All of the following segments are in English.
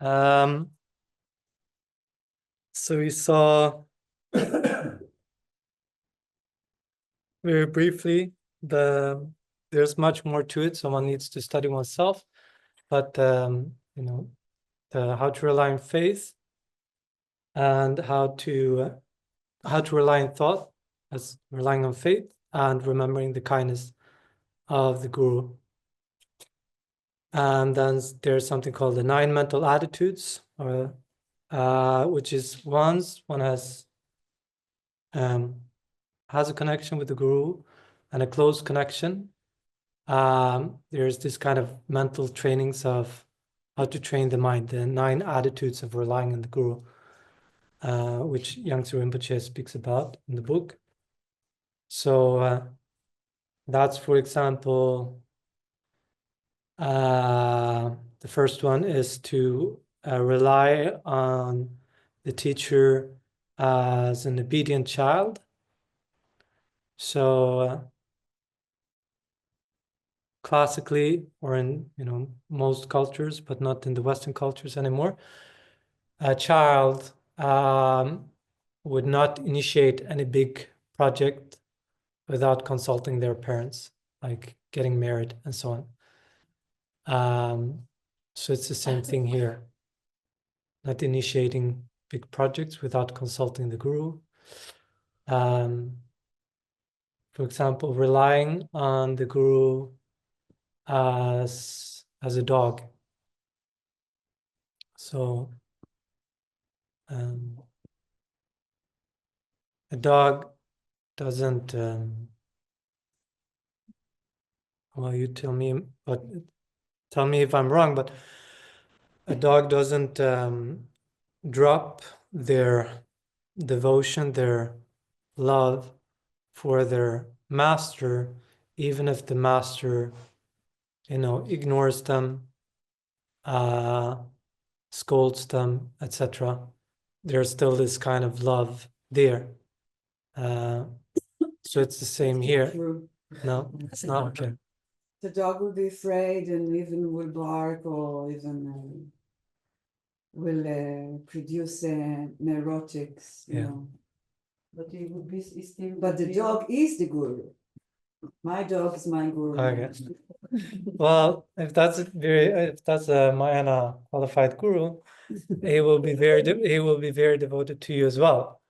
So we saw very briefly there's much more to it, so one needs to study oneself, but how to rely on faith and how to rely on thought as relying on faith and remembering the kindness of the guru. And then there's something called the 9 mental attitudes, which is one has a connection with the guru and a close connection. There's this kind of mental trainings of how to train the mind, the 9 attitudes of relying on the guru, which Yangsi Rinpoche speaks about in the book. So that's, for example, the first one is to rely on the teacher as an obedient child. So classically, or in most cultures, but not in the Western cultures anymore, a child would not initiate any big project without consulting their parents, like getting married and so on. So it's the same thing here. Not initiating big projects without consulting the guru. For example, relying on the guru as a dog. So a dog doesn't, well, you tell me, but tell me if I'm wrong, but a dog doesn't drop their devotion, their love for their master, even if the master, ignores them, scolds them, etc. There's still this kind of love there. So it's the same here. True. No, it's not okay. The dog will be afraid and even will bark or even will produce neurotics, you know. But he would be still. But the dog is the guru. My dog is my guru. Okay. Well, if that's a Mahayana qualified guru, he will be very devoted to you as well.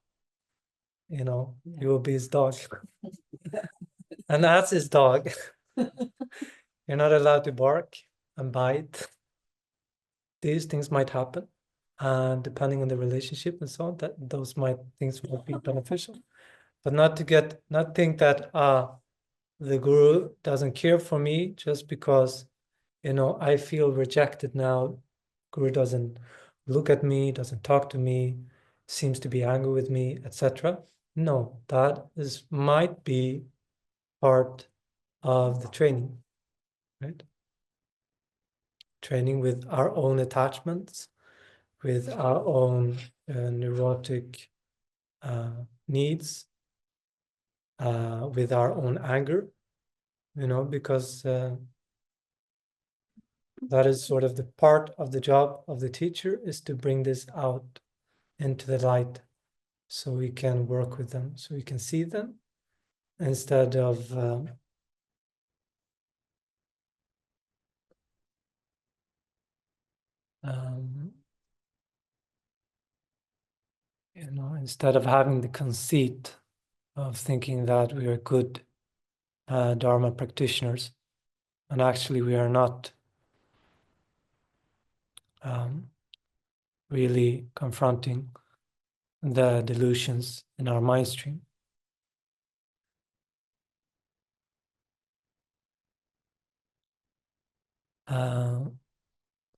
He will be his dog, and that's his dog. You're not allowed to bark and bite. These things might happen, and depending on the relationship and so on, those things will be beneficial. But not think that the guru doesn't care for me just because I feel rejected now. Guru doesn't look at me, doesn't talk to me, seems to be angry with me, etc. No, that might be part of the training, right? Training with our own attachments, with our own neurotic needs, with our own anger, because that is sort of the part of the job of the teacher, is to bring this out into the light so we can work with them, so we can see them instead of instead of having the conceit of thinking that we are good Dharma practitioners, and actually we are not really confronting the delusions in our mind stream.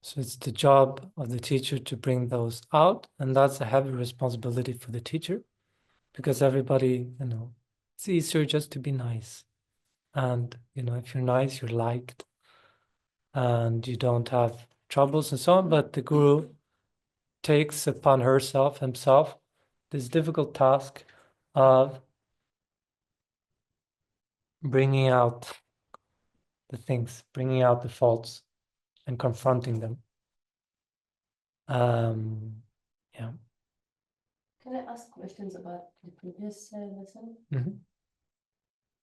So it's the job of the teacher to bring those out, and that's a heavy responsibility for the teacher, because everybody, it's easier just to be nice. And, if you're nice, you're liked, and you don't have troubles and so on. But the guru takes upon himself, this difficult task of bringing out the things, bringing out the faults and confronting them. Yeah. Can I ask questions about the previous lesson? Mhm.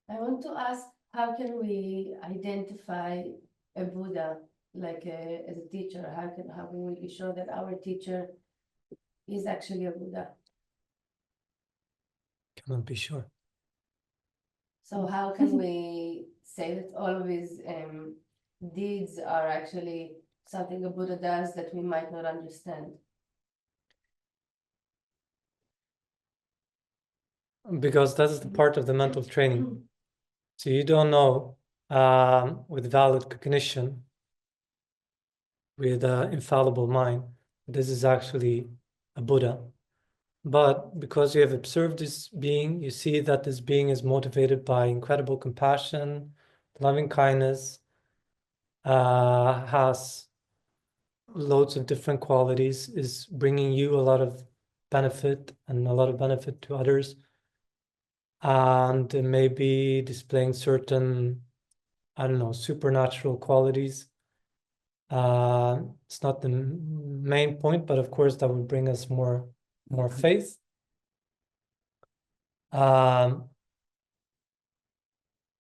I want to ask, how can we identify a Buddha, like as a teacher? How can we be sure that our teacher is actually a Buddha? Cannot be sure. So how can we say that all of his deeds are actually something a Buddha does that we might not understand? Because that's the part of the mental training. So you don't know with valid cognition, with an infallible mind, this is actually a Buddha. But because you have observed this being, you see that this being is motivated by incredible compassion, loving kindness, has loads of different qualities, is bringing you a lot of benefit and a lot of benefit to others, and maybe displaying certain, I don't know, supernatural qualities. It's not the main point, but of course that would bring us more faith.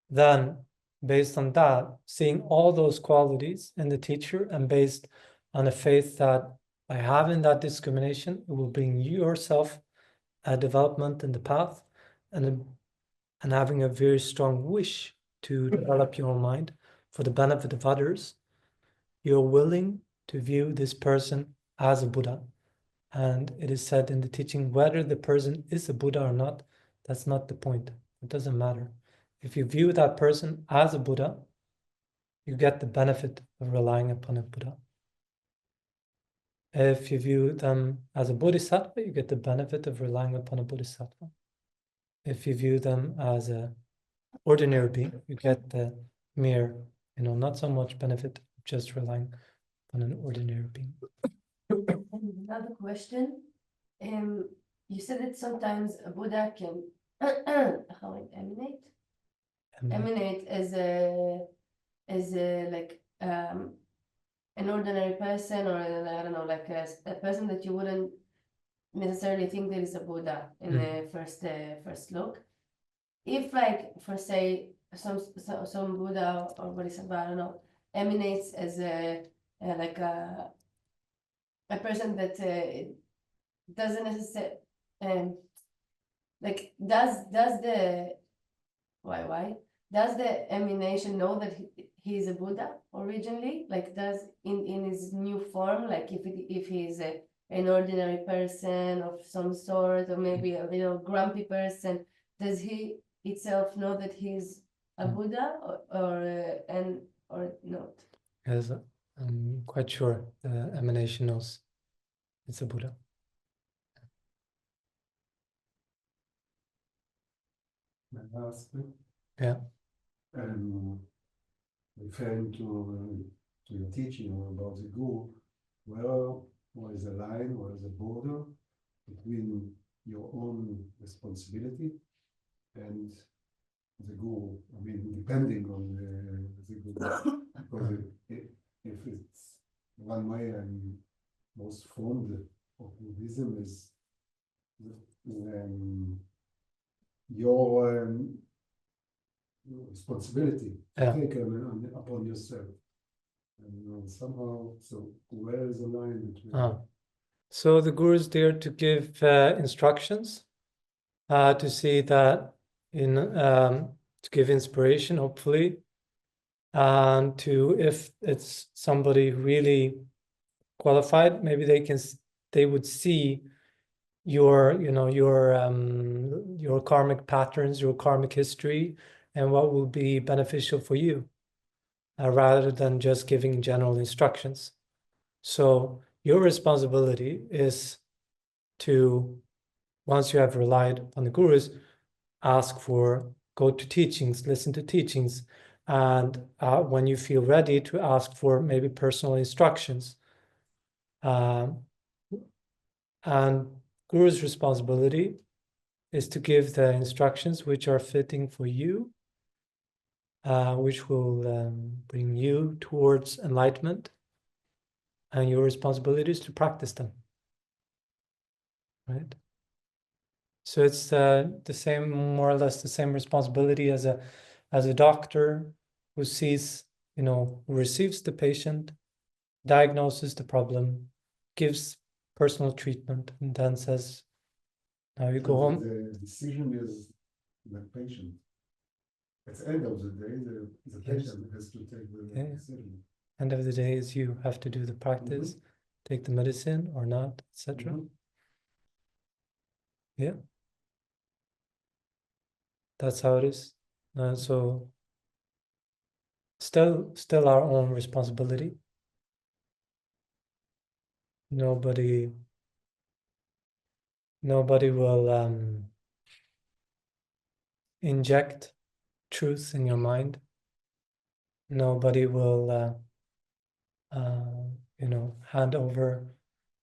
Then based on that, seeing all those qualities in the teacher and based on a faith that by having that discrimination, it will bring you yourself a development in the path, and having a very strong wish to develop your own mind for the benefit of others, you're willing to view this person as a Buddha. And it is said in the teaching, whether the person is a Buddha or not, that's not the point. It doesn't matter. If you view that person as a Buddha, you get the benefit of relying upon a Buddha. If you view them as a Bodhisattva, you get the benefit of relying upon a Bodhisattva. If you view them as an ordinary being, you get the mere, not so much benefit of just relying on an ordinary being. And another question, you said that sometimes a Buddha can emanate as a like an ordinary person, or I don't know, like a person that you wouldn't necessarily think that is a Buddha in the first look. If, like, for say some Buddha or Bodhisattva, I don't know, emanates as a like a person that doesn't necessarily like does the does the emanation know that he is a Buddha originally? Like, does in his new form, like if he's an ordinary person of some sort, or maybe a little grumpy person, does he itself know that he's a Buddha, or not? Yes, I'm quite sure the emanation knows it's a Buddha. My last bit. Yeah. Referring to your teaching about the guru, where is the line, where is the border between your own responsibility and the guru? I mean, depending on the guru. Because if it's one way I'm most fond of Buddhism is your responsibility to take upon yourself. And somehow, so where is the line between? So the guru is there to give instructions, to see that to give inspiration, hopefully, and to, if it's somebody really qualified, maybe they would see your karmic patterns, your karmic history, and what will be beneficial for you, rather than just giving general instructions. So your responsibility is to, once you have relied on the gurus, go to teachings, listen to teachings, and when you feel ready, to ask for maybe personal instructions. And guru's responsibility is to give the instructions which are fitting for you, which will bring you towards enlightenment. and your responsibility is to practice them. Right? So it's the same, more or less the same responsibility as a doctor who sees, who receives the patient, diagnoses the problem, gives personal treatment, and then says, now you go home. The decision is the patient. At the end of the day, the Yes. patient has to take the Yeah. decision. End of the day is you have to do the practice, take the medicine or not, etc. Mhm. Yeah. That's how it is. So still our own responsibility. Nobody will inject truth in your mind. Nobody will hand over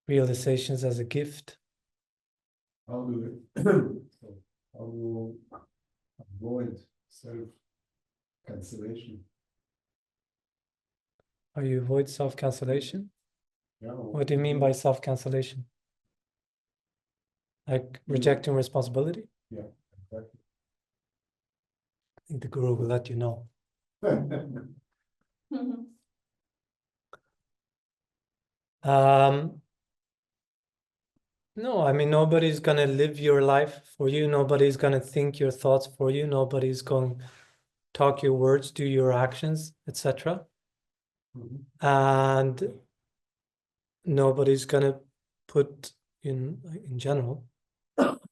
realizations as a gift. How do we, so how do we avoid self-cancellation? Or you avoid self-cancellation? Yeah, What do you mean by self-cancellation? Like rejecting responsibility? Yeah, exactly. I think the guru will let you know. No, I mean, nobody's gonna live your life for you. Nobody's gonna think your thoughts for you. Nobody's going to talk your words, do your actions, etc. Mhm. And nobody's gonna put in general,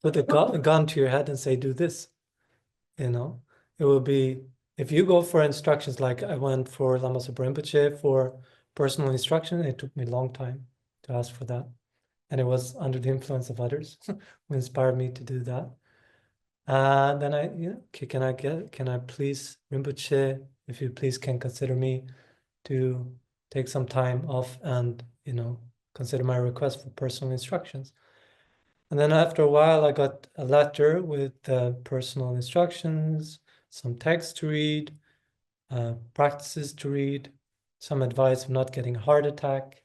put a gun to your head and say, do this. It will be, if you go for instructions, like I went for Lama Rinpoche for personal instruction, it took me a long time to ask for that. And it was under the influence of others who inspired me to do that. And then okay, can I please, Rinpoche, if you please can consider me to take some time off and, consider my request for personal instructions. And then after a while, I got a letter with personal instructions, some text to read, practices to read, some advice for not getting a heart attack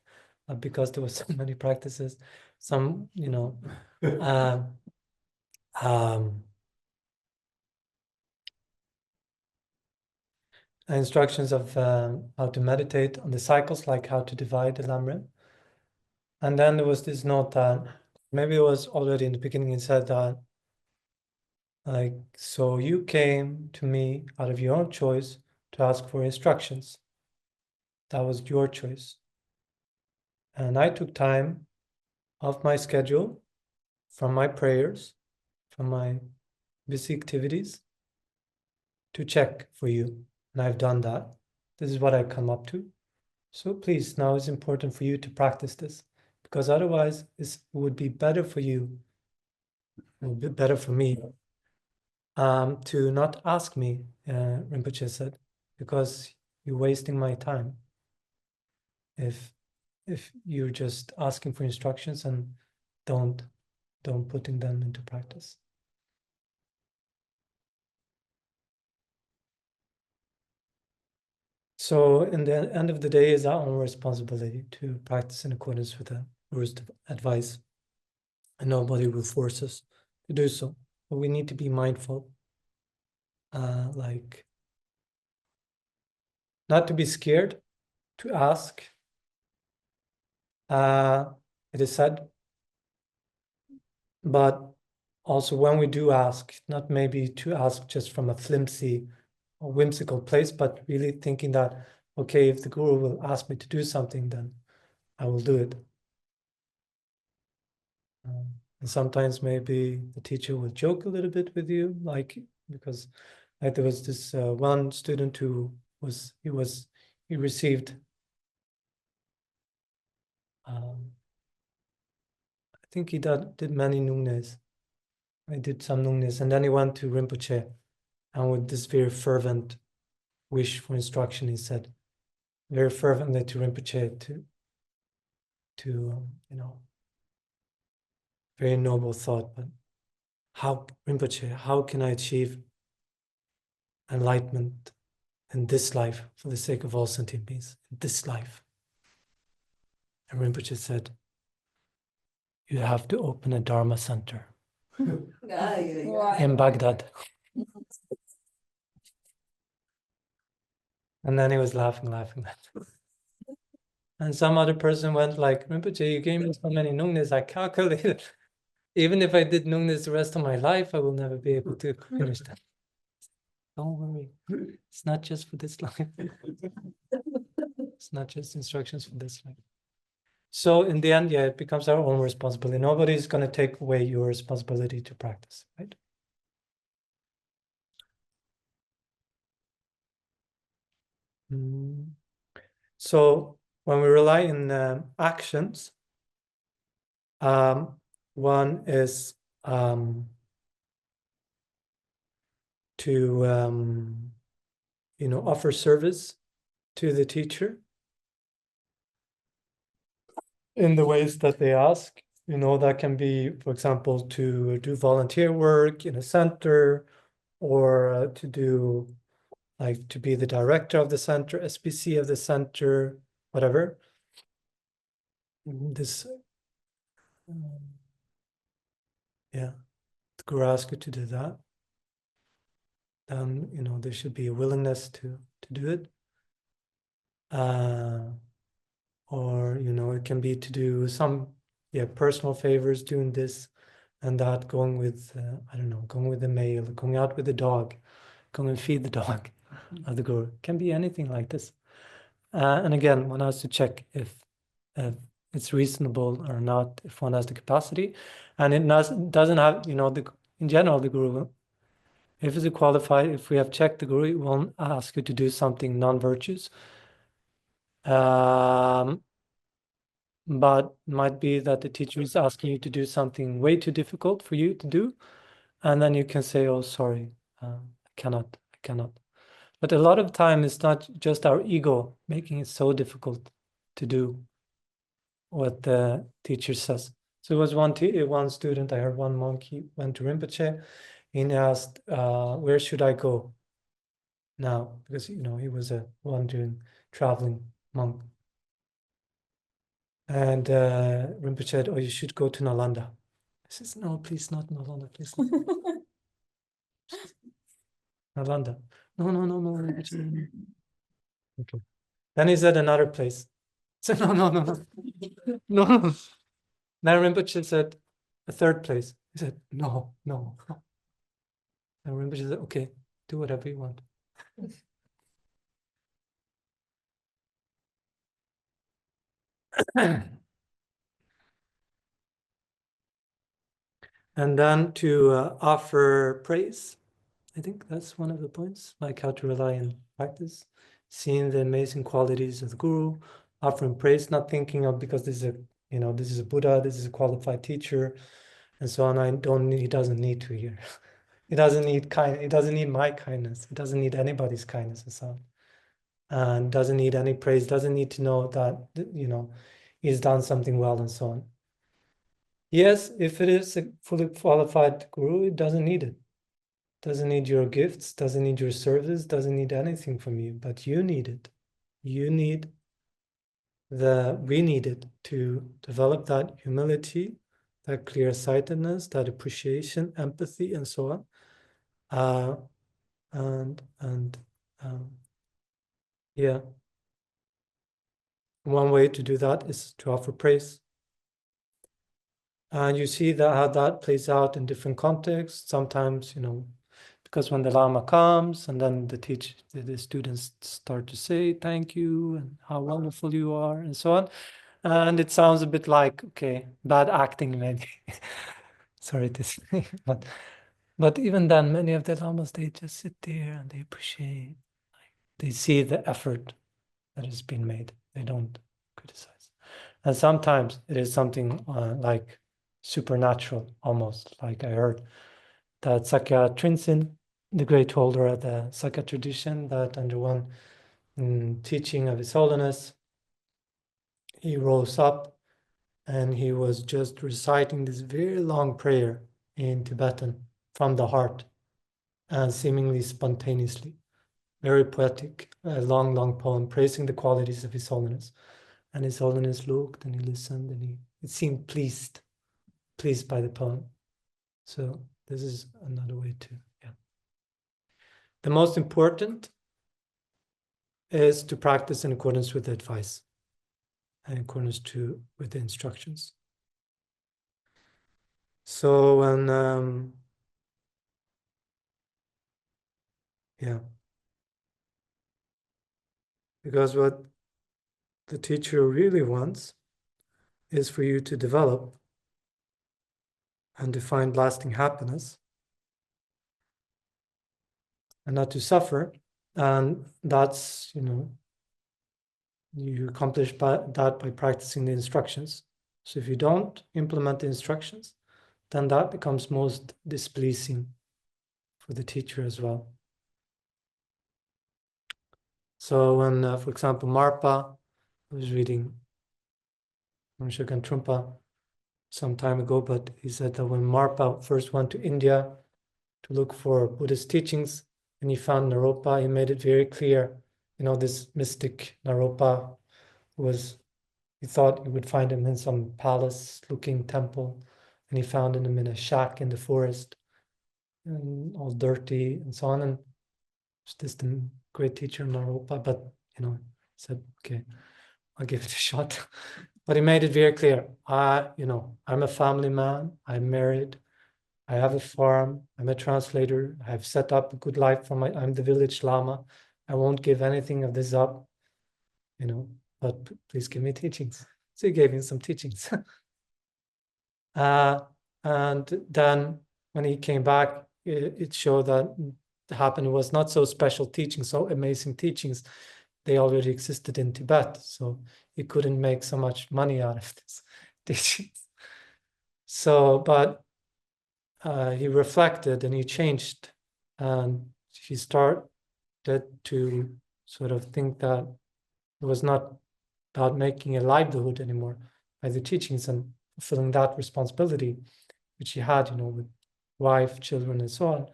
because there were so many practices, some, instructions of how to meditate on the cycles, like how to divide the Lamrim. And then there was this note that maybe it was already in the beginning, it said that, like, so you came to me out of your own choice to ask for instructions. That was your choice. And I took time off my schedule, from my prayers, from my busy activities, to check for you. And I've done that. This is what I come up to. So please, now it's important for you to practice this, because otherwise it would be better for you, it would be better for me, to not ask me, Rinpoche said, because you're wasting my time. If you're just asking for instructions and don't putting them into practice. So in the end of the day, is our own responsibility to practice in accordance with the Guru's advice, and nobody will force us to do so. But we need to be mindful, like not to be scared to ask. It is said, but also when we do ask, not maybe to ask just from a flimsy or whimsical place, but really thinking that, okay, if the Guru will ask me to do something, then I will do it. And sometimes maybe the teacher will joke a little bit with you, because there was this one student who he received, I think he did many nungnes. I did some nungnes, and then he went to Rinpoche, and with this very fervent wish for instruction, he said very fervently to Rinpoche, to very noble thought, but how, Rinpoche, how can I achieve enlightenment in this life for the sake of all sentient beings, in this life? And Rinpoche said, you have to open a Dharma center in Baghdad. And then he was laughing. And some other person went like, Rinpoche, you gave me so many nungnis, I calculated. Even if I did nungnis the rest of my life, I will never be able to finish them. Don't worry. It's not just for this life. It's not just instructions for this life. So in the end, yeah, it becomes our own responsibility. Nobody's going to take away your responsibility to practice, right? So when we rely on actions, one is to offer service to the teacher in the ways that they ask. That can be, for example, to do volunteer work in a center, or to do, like, to be the director of the center, SPC of the center, whatever. This, yeah, the guru asks you to do that. Then, there should be a willingness to do it. Or, it can be to do some, personal favors, doing this and that, going with, I don't know, going with the mail, going out with the dog, going and feed the dog of the guru. Can be anything like this. And again, one has to check if it's reasonable or not, if one has the capacity. And it doesn't have, in general, the guru, if it's qualified, if we have checked the guru, it won't ask you to do something non-virtuous. But might be that the teacher is asking you to do something way too difficult for you to do. And then you can say, oh, sorry, I cannot. But a lot of time it's not just our ego making it so difficult to do what the teacher says. So it was one student, I heard one monk, he went to Rinpoche and asked, where should I go now? Because, he was a wandering, traveling monk. And Rinpoche said, oh, you should go to Nalanda. I says, no, please not Nalanda, please not. Nalanda. No, Rinpoche. Okay. Then he said another place. I said, no. Then Rinpoche said a third place. He said, no. And Rinpoche said, okay, do whatever you want. And then to offer praise. I think that's one of the points, like how to rely on practice, seeing the amazing qualities of the guru, offering praise, not thinking of, because this is a Buddha, this is a qualified teacher, and so on. He doesn't need to hear. He doesn't need he doesn't need my kindness. He doesn't need anybody's kindness and so on. And doesn't need any praise, doesn't need to know that, he's done something well and so on. Yes, if it is a fully qualified guru, it doesn't need it. Doesn't need your gifts, doesn't need your service, doesn't need anything from you, but you need it. We need it to develop that humility, that clear-sightedness, that appreciation, empathy, and so on. Yeah. One way to do that is to offer praise. And you see that how that plays out in different contexts. Sometimes, because when the Lama comes and then the students start to say thank you and how wonderful you are and so on. And it sounds a bit like, okay, bad acting maybe. Sorry to say, but even then, many of the Lamas, they just sit there and they appreciate, they see the effort that has been made. They don't criticize. And sometimes it is something like supernatural, almost, like I heard that Sakya Tenzin, the great holder of the Sakya tradition, that under one teaching of His Holiness, he rose up and he was just reciting this very long prayer in Tibetan from the heart and seemingly spontaneously. Very poetic, a long poem praising the qualities of His Holiness. And His Holiness looked and he listened and it seemed pleased by the poem. So this is another way to, yeah. The most important is to practice in accordance with the advice and in accordance with the instructions. So when yeah, because what the teacher really wants is for you to develop and to find lasting happiness and not to suffer. And that's, you accomplish that by practicing the instructions. So if you don't implement the instructions, then that becomes most displeasing for the teacher as well. So when, for example, Marpa, I was reading from Shogun Trungpa some time ago, but he said that when Marpa first went to India to look for Buddhist teachings, and he found Naropa, he made it very clear, this mystic Naropa he thought he would find him in some palace-looking temple, and he found him in a shack in the forest, and all dirty and so on. And this the great teacher Naropa, but said, okay, I'll give it a shot. But he made it very clear. I'm a family man. I'm married. I have a farm. I'm a translator. I've set up a good life I'm the village lama. I won't give anything of this up, but please give me teachings. So he gave him some teachings. And then when he came back, it showed that the happened was not so special teachings, so amazing teachings. They already existed in Tibet, so he couldn't make so much money out of this teachings. So, but he reflected and he changed, and he started to sort of think that it was not about making a livelihood anymore by the teachings and fulfilling that responsibility, which he had, with wife, children, and so on.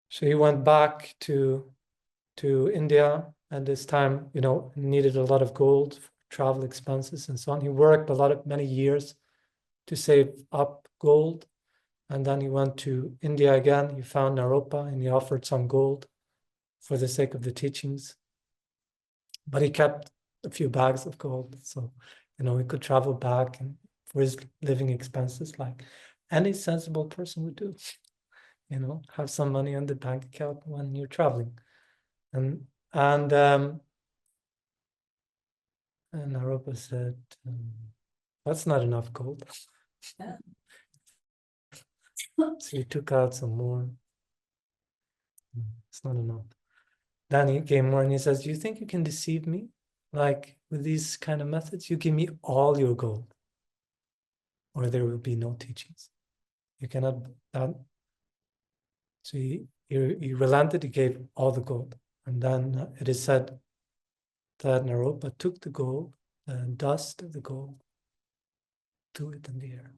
So he went back to India, and this time, needed a lot of gold for travel expenses and so on. He worked many years to save up gold, and then he went to India again. He found Naropa, and he offered some gold for the sake of the teachings. But he kept a few bags of gold, so he could travel back and for his living expenses, like any sensible person would do. Have some money on the bank account when you're traveling. And Naropa said, that's not enough gold. So he took out some more. It's not enough. Then he came more and he says, do you think you can deceive me? Like with these kind of methods, you give me all your gold, or there will be no teachings. You cannot. So he relented, he gave all the gold. And then it is said that Naropa took the gold, the dust of the gold, threw it in the air.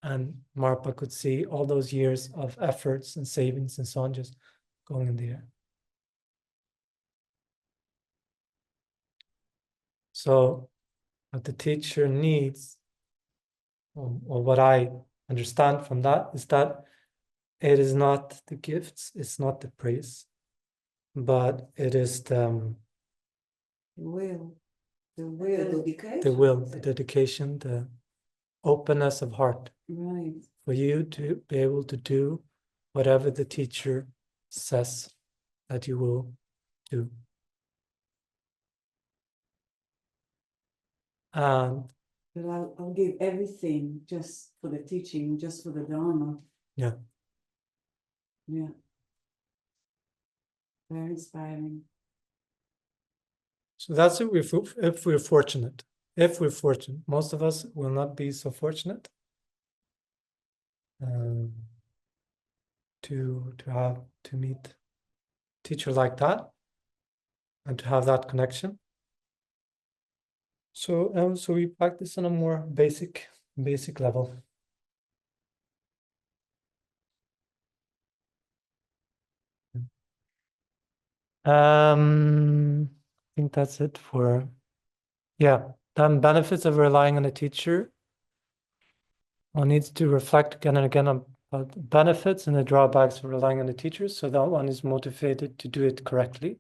And Marpa could see all those years of efforts and savings and so on just going in the air. So what the teacher needs, or what I understand from that, is that it is not the gifts, it's not the praise, but it is the will, dedication. the will, the dedication, the openness of heart. Right. For you to be able to do whatever the teacher says that you will do. And But I'll give everything just for the teaching, just for the Dharma. yeah. Yeah. Very inspiring. So that's it if we're fortunate. If we're fortunate. Most of us will not be so fortunate to meet a teacher like that and to have that connection. So we practice on a more basic level. I think that's it for Yeah, then benefits of relying on a teacher. One needs to reflect again and again on the benefits and the drawbacks of relying on the teacher, so that one is motivated to do it correctly.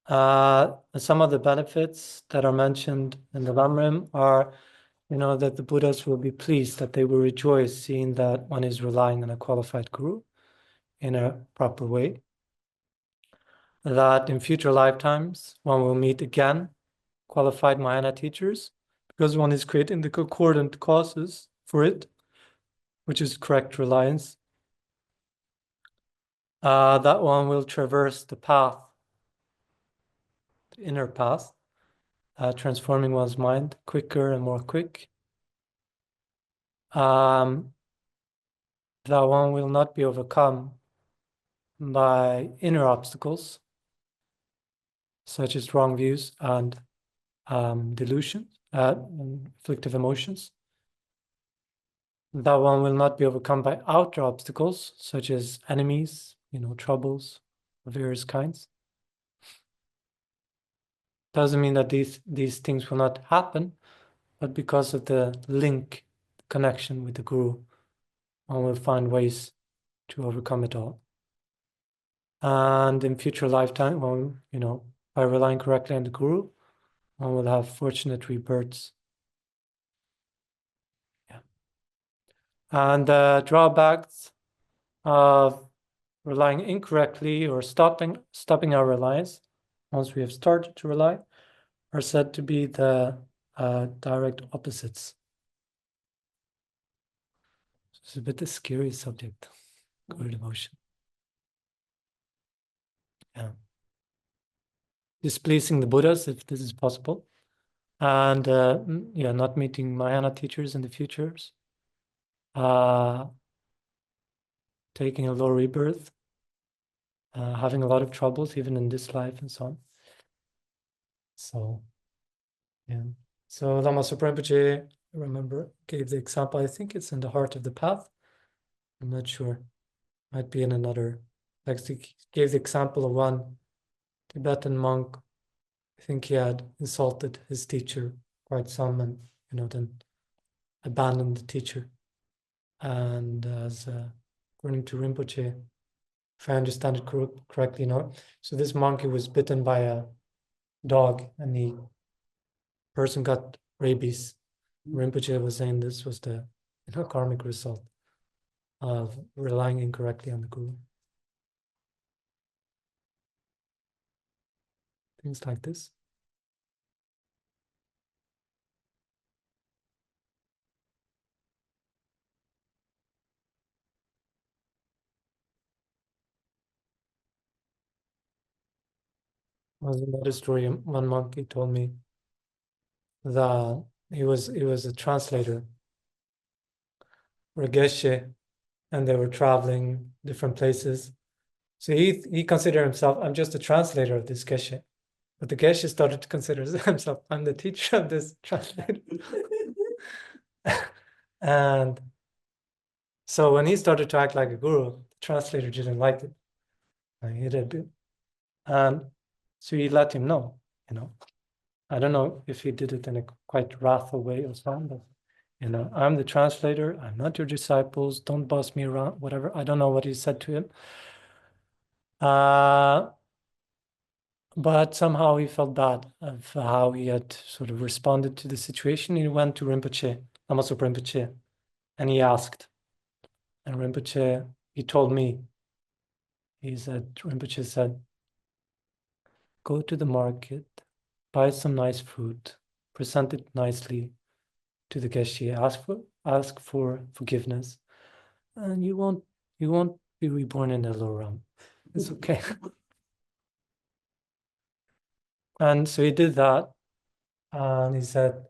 Some of the benefits that are mentioned in the Lamrim are, that the Buddhas will be pleased, that they will rejoice seeing that one is relying on a qualified guru in a proper way. That in future lifetimes, one will meet again qualified Mahayana teachers, because one is creating the concordant causes for it, which is correct reliance. That one will traverse the path, the inner path, transforming one's mind quicker and more quick. That one will not be overcome by inner obstacles, such as wrong views and delusion, afflictive emotions. That one will not be overcome by outer obstacles, such as enemies, troubles of various kinds. Doesn't mean that these things will not happen, but because of the link, connection with the guru, one will find ways to overcome it all. And in future lifetime, one, by relying correctly on the guru, one will have fortunate rebirths. Yeah. And the drawbacks of relying incorrectly or stopping our reliance once we have started to rely are said to be the direct opposites. It's a bit a scary subject, good devotion. Yeah. Displeasing the Buddhas, if this is possible, and not meeting Mahayana teachers in the futures, taking a low rebirth, having a lot of troubles even in this life and so on. So, yeah. So Lama Zopa Rinpoche, remember, gave the example, I think it's in the Heart of the Path. I'm not sure. Might be in another text. He gave the example of one Tibetan monk. I think he had insulted his teacher quite some and, then abandoned the teacher. And as according to Rinpoche, if I understand it correctly, so this monkey was bitten by a dog and the person got rabies. Rinpoche was saying this was the karmic result of relying incorrectly on the guru. Things like this. Was another story. One monkey told me that he was a translator for a geshe, and they were traveling different places. So he considered himself, I'm just a translator of this geshe. But the geshe started to consider himself, I'm the teacher of this translator. And so when he started to act like a guru, the translator didn't like it. He did. And so he let him know, I don't know if he did it in a quite wrathful way or something, but I'm the translator, I'm not your disciples, don't boss me around, whatever. I don't know what he said to him. But somehow he felt bad of how he had sort of responded to the situation. He went to Rinpoche, Lama Zopa Rinpoche, and he asked. And Rinpoche, he told me, Rinpoche said, go to the market, buy some nice food, present it nicely to the geshe, ask for forgiveness, and you won't be reborn in the lower realm. It's okay. And so he did that, and he said,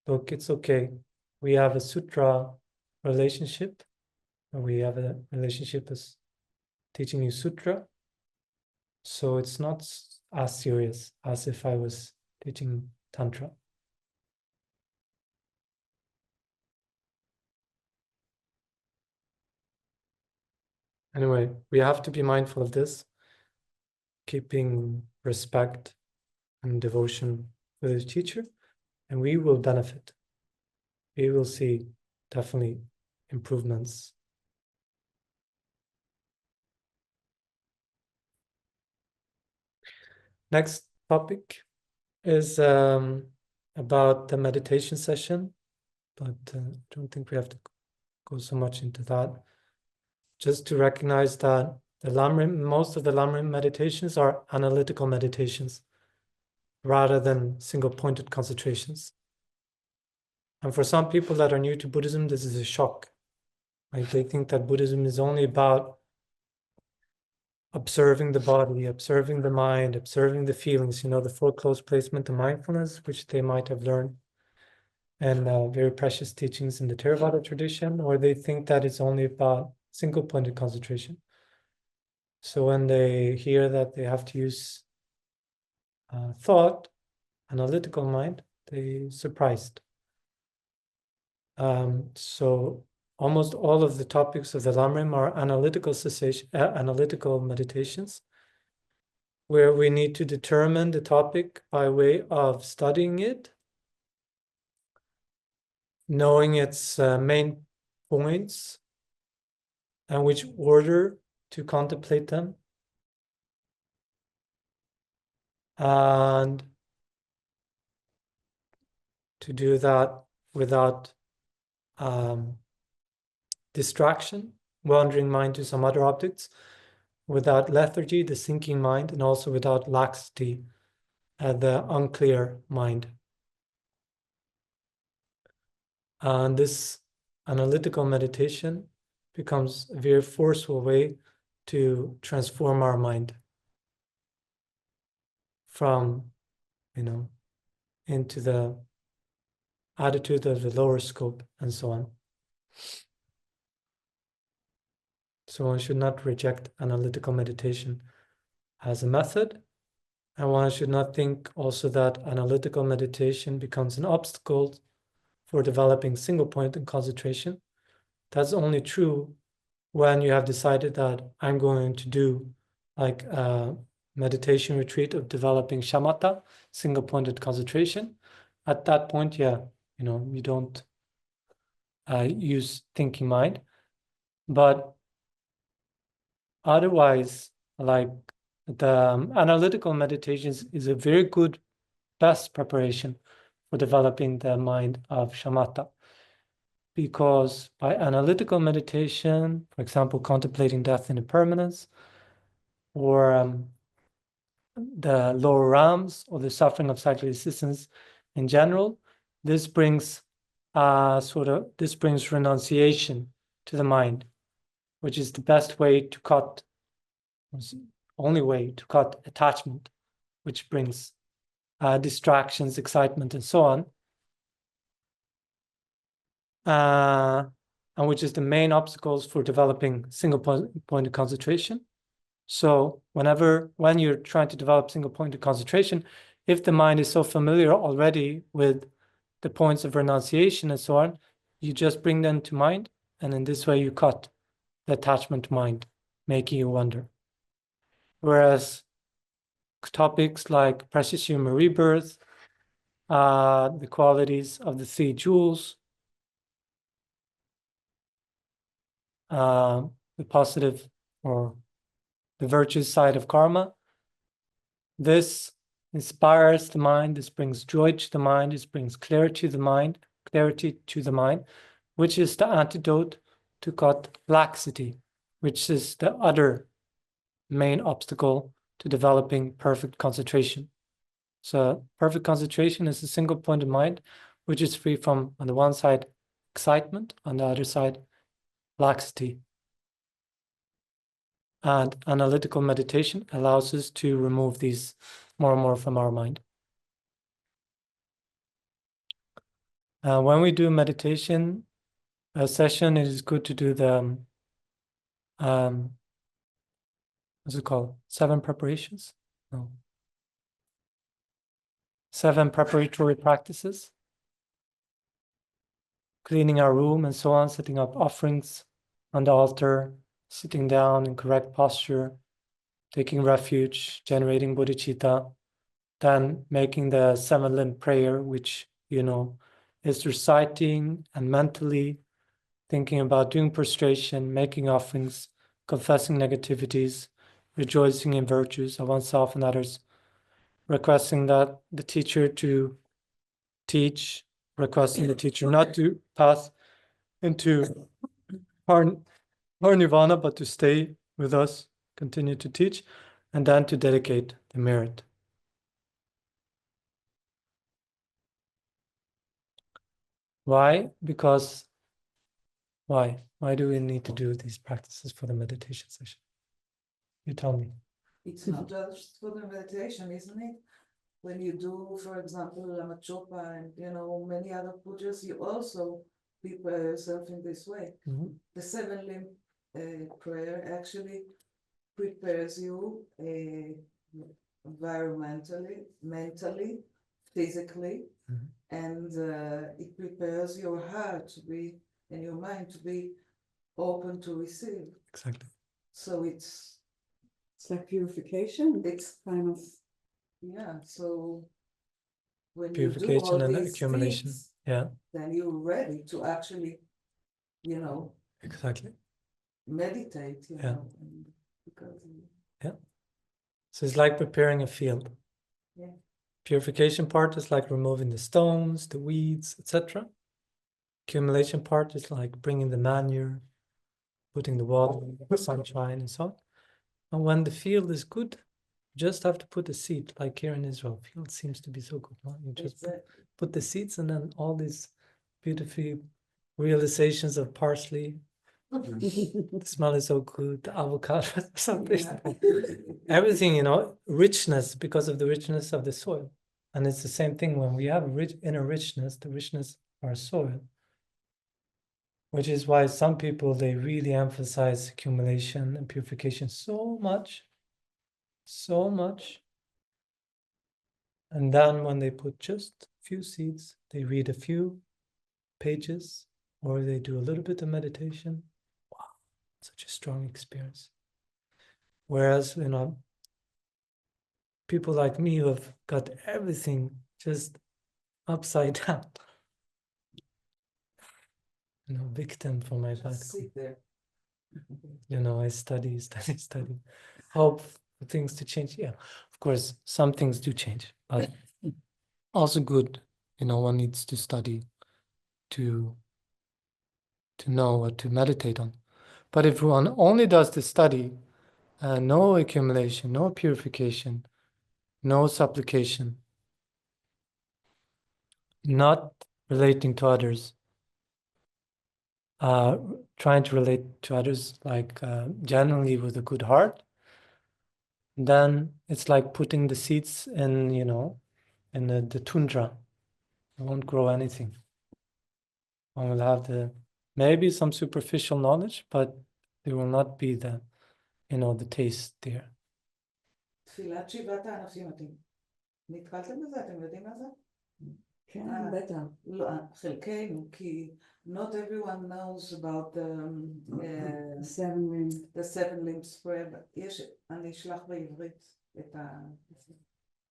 look, it's okay. We have a sutra relationship, and we have a relationship as teaching you sutra. So it's not as serious as if I was teaching tantra. Anyway, we have to be mindful of this, keeping respect and devotion for the teacher, and we will benefit. We will see definitely improvements. Next topic is about the meditation session, but I don't think we have to go so much into that. Just to recognize that most of the Lamrim meditations are analytical meditations rather than single-pointed concentrations. And for some people that are new to Buddhism, this is a shock. Like they think that Buddhism is only about observing the body, observing the mind, observing the feelings, the four close placement, the mindfulness, which they might have learned, and very precious teachings in the Theravada tradition, or they think that it's only about single-pointed concentration. So when they hear that they have to use thought, analytical mind, they're surprised. So almost all of the topics of the Lamrim are analytical meditations, where we need to determine the topic by way of studying it, knowing its main points, and which order to contemplate them, and to do that without distraction, wandering mind to some other objects, without lethargy, the sinking mind, and also without laxity, the unclear mind. And this analytical meditation becomes a very forceful way to transform our mind from, into the attitude of the lower scope and so on. So one should not reject analytical meditation as a method, and one should not think also that analytical meditation becomes an obstacle for developing single point and concentration. That's only true when you have decided that I'm going to do like a meditation retreat of developing shamatha, single-pointed concentration. At that point, you don't use thinking mind. But otherwise, like the analytical meditations is a very good, best preparation for developing the mind of shamatha. Because by analytical meditation, for example, contemplating death and impermanence, or the lower realms, or the suffering of cyclic existence in general, this brings renunciation to the mind, which is the best way to cut, only way to cut attachment, which brings distractions, excitement, and so on. And which is the main obstacles for developing single-pointed concentration. So when you're trying to develop single-pointed concentration, if the mind is so familiar already with the points of renunciation and so on, you just bring them to mind, and in this way you cut the attachment to mind, making you wonder. Whereas topics like precious human rebirth, the qualities of the three jewels, the positive or the virtuous side of karma, this inspires the mind, this brings joy to the mind, this brings clarity to the mind, which is the antidote to cut laxity, which is the other main obstacle to developing perfect concentration. So perfect concentration is a single-pointed mind, which is free from, on the one side, excitement, on the other side, laxity. And analytical meditation allows us to remove these more and more from our mind. When we do meditation session, it is good to do the, what's it called? 7 preparations? No. 7 preparatory practices. Cleaning our room and so on, setting up offerings on the altar, sitting down in correct posture, taking refuge, generating bodhicitta, then making the 7-limb prayer, which, is reciting and mentally thinking about doing prostration, making offerings, confessing negativities, rejoicing in virtues of oneself and others, requesting that the teacher to teach, requesting the teacher not to pass into our nirvana, but to stay with us, continue to teach, and then to dedicate the merit. Why? Because why? Why do we need to do these practices for the meditation session? You tell me. It's not just for the meditation, isn't it? When you do, for example, Lama Chopa and many other pujas, you also prepare yourself in this way. Mhm. The 7-limb prayer actually prepares you environmentally, mentally, physically, Mhm. and it prepares your heart to be and your mind to be open to receive. Exactly. So it's like purification. it's kind of yeah. So when you do Purification all and these accumulation. things, Yeah, then you're ready to actually, exactly. meditate. Yeah. Because So it's like preparing a field. Yeah. Purification part is like removing the stones, the weeds, etc. Accumulation part is like bringing the manure, putting the water, the sunshine, and so on. And when the field is good, you just have to put the seed, like here in Israel. Field seems to be so good. No? You just exactly. put the seeds, and then all these beautiful realizations of parsley. The smell is so good. The avocado, something. Everything, richness because of the richness of the soil. And it's the same thing when we have inner richness, the richness of our soil, which is why some people, they really emphasize accumulation and purification so much. And then when they put just a few seeds, they read a few pages, or they do a little bit of meditation. Wow, such a strong experience. Whereas, people like me who have got everything just upside down, victim for my background. Sit there. I study, hope for things to change. Yeah, of course, some things do change, but also good. One needs to study to know what to meditate on. But if one only does the study, no accumulation, no purification, no supplication, not relating to others, trying to relate to others like generally with a good heart, then it's like putting the seeds in, in the tundra. It won't grow anything. One will have maybe some superficial knowledge, but there will not be the taste there. תפילת 7 הענפים, אתם נתקלתם בזה? אתם יודעים מה זה? כן, בטח. לא, חלקנו, כי not everyone knows about the 7-limb prayer. אני אשלח בעברית את ה...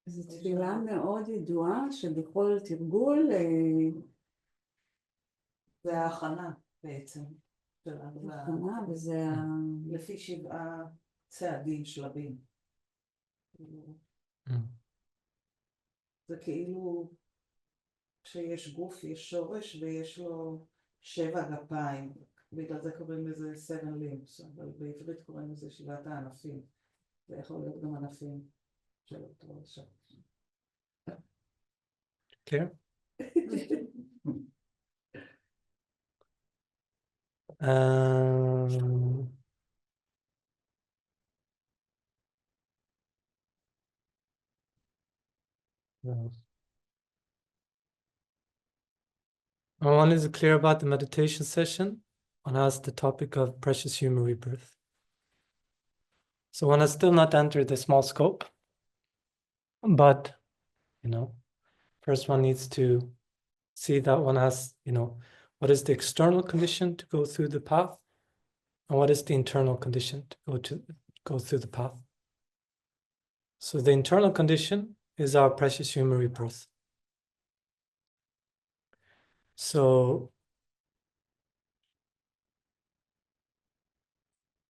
זו תפילה מאוד ידועה שבכל תרגול זה ההכנה בעצם שלנו. וזה לפי 7 צעדים, שלבים. זה כאילו כשיש גוף, יש שורש ויש לו 7 גפיים. בגלל זה קוראים לזה 7 limbs, אבל בעברית קוראים לזה 7 הענפים. זה יכול להיות גם ענפים של אותו שורש. Clear? One is clear about the meditation session. One has the topic of precious human rebirth. So one has still not entered the small scope, but first one needs to see that one has, what is the external condition to go through the path, and what is the internal condition to go through the path. So the internal condition is our precious human rebirth. So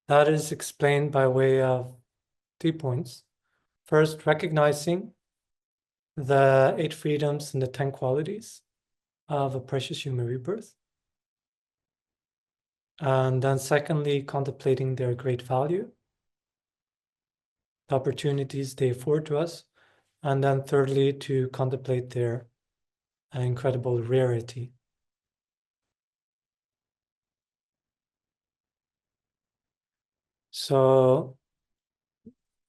that is explained by way of 3 points. First, recognizing the 8 freedoms and the 10 qualities of a precious human rebirth. And then secondly, contemplating their great value, the opportunities they afford to us. And then thirdly, to contemplate their incredible rarity. So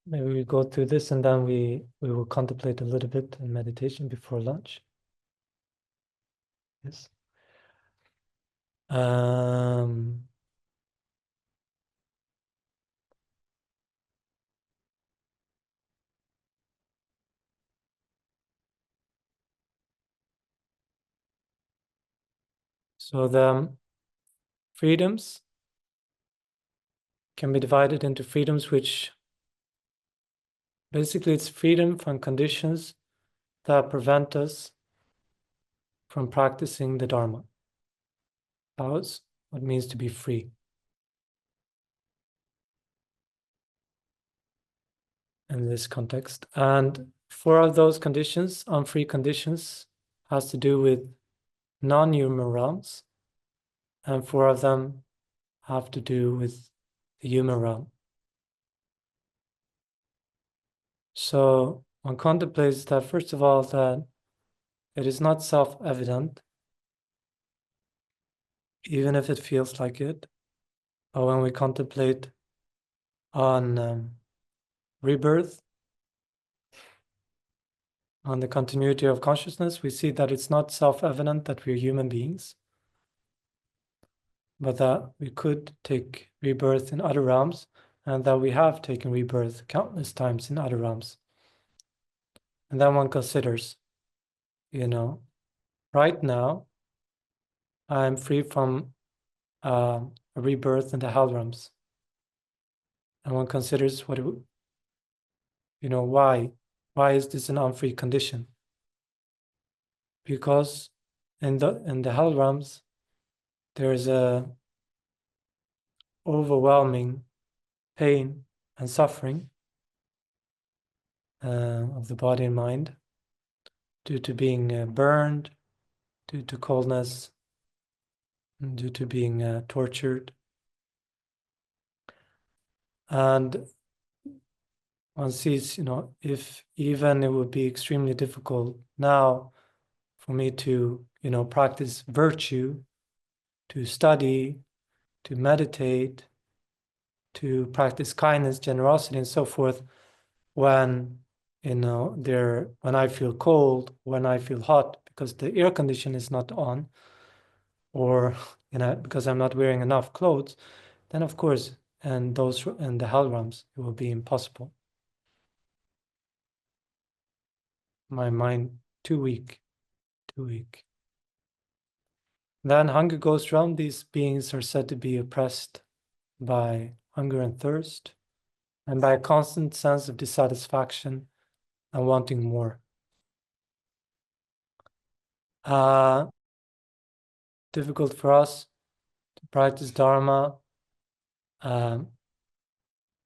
maybe we go through this and then we will contemplate a little bit in meditation before lunch. Yes. So the freedoms can be divided into freedoms which basically it's freedom from conditions that prevent us from practicing the Dharma. That's what it means to be free. In this context. And 4 of those conditions, unfree conditions, has to do with non-human realms, and 4 of them have to do with the human realm. So one contemplates that, first of all, that it is not self-evident, even if it feels like it. But when we contemplate on rebirth, on the continuity of consciousness, we see that it's not self-evident that we're human beings, but that we could take rebirth in other realms, and that we have taken rebirth countless times in other realms. And then one considers, right now, I'm free from a rebirth in the hell realms. And one considers why is this an unfree condition? Because in the hell realms, there's a overwhelming pain and suffering of the body and mind due to being burned, due to coldness, due to being tortured. And one sees, if even it would be extremely difficult now for me to, practice virtue, to study, to meditate, to practice kindness, generosity, and so forth, when when I feel cold, when I feel hot, because the air condition is not on, or because I'm not wearing enough clothes, then of course, and those in the hell realms, it will be impossible. My mind too weak. Then hunger goes round. These beings are said to be oppressed by hunger and thirst, and by a constant sense of dissatisfaction and wanting more. Difficult for us to practice Dharma,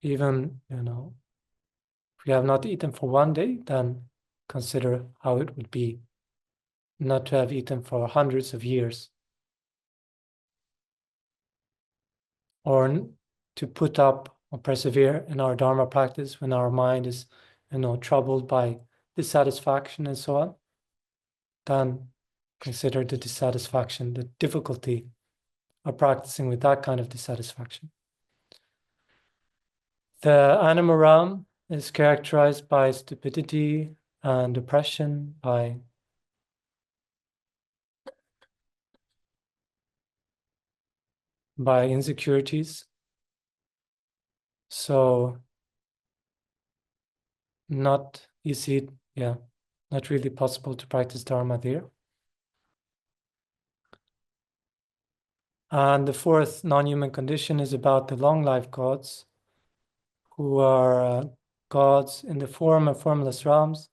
even, if we have not eaten for 1 day, then consider how it would be not to have eaten for hundreds of years, or to put up or persevere in our Dharma practice when our mind is, troubled by dissatisfaction and so on. Then consider the dissatisfaction, the difficulty of practicing with that kind of dissatisfaction. The animal realm is characterized by stupidity and depression, by insecurities. So not easy, not really possible to practice Dharma there. And the 4th non-human condition is about the long-life gods, who are gods in the form and formless realms,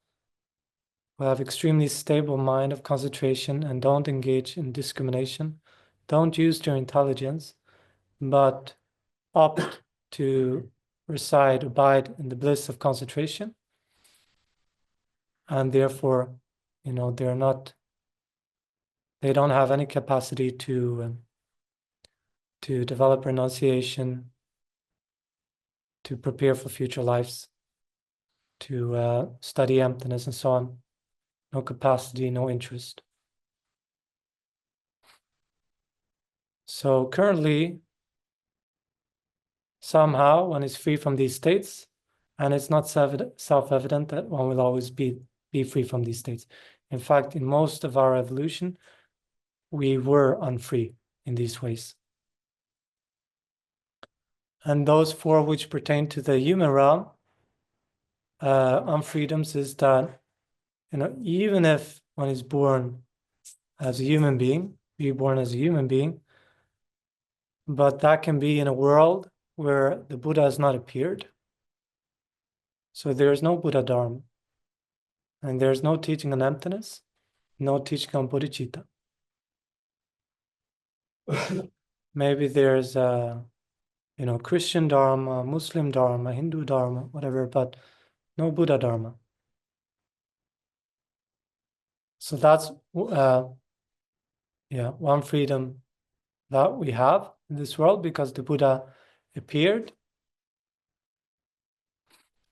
who have extremely stable mind of concentration and don't engage in discrimination, don't use their intelligence, but opt to abide in the bliss of concentration, and therefore, they don't have any capacity to develop renunciation, to prepare for future lives, to study emptiness and so on. No capacity, no interest. So currently, somehow one is free from these states, and it's not self-evident that one will always be free from these states. In fact, in most of our evolution, we were unfree in these ways. And those four which pertain to the human realm, unfreedoms, is that, even if one is born as a human being, reborn as a human being, but that can be in a world where the Buddha has not appeared. So there's no Buddha Dharma, and there's no teaching on emptiness, no teaching on bodhicitta. Maybe there's Christian Dharma, Muslim Dharma, Hindu Dharma, whatever, but no Buddha Dharma. So that's one freedom that we have in this world, because the Buddha appeared.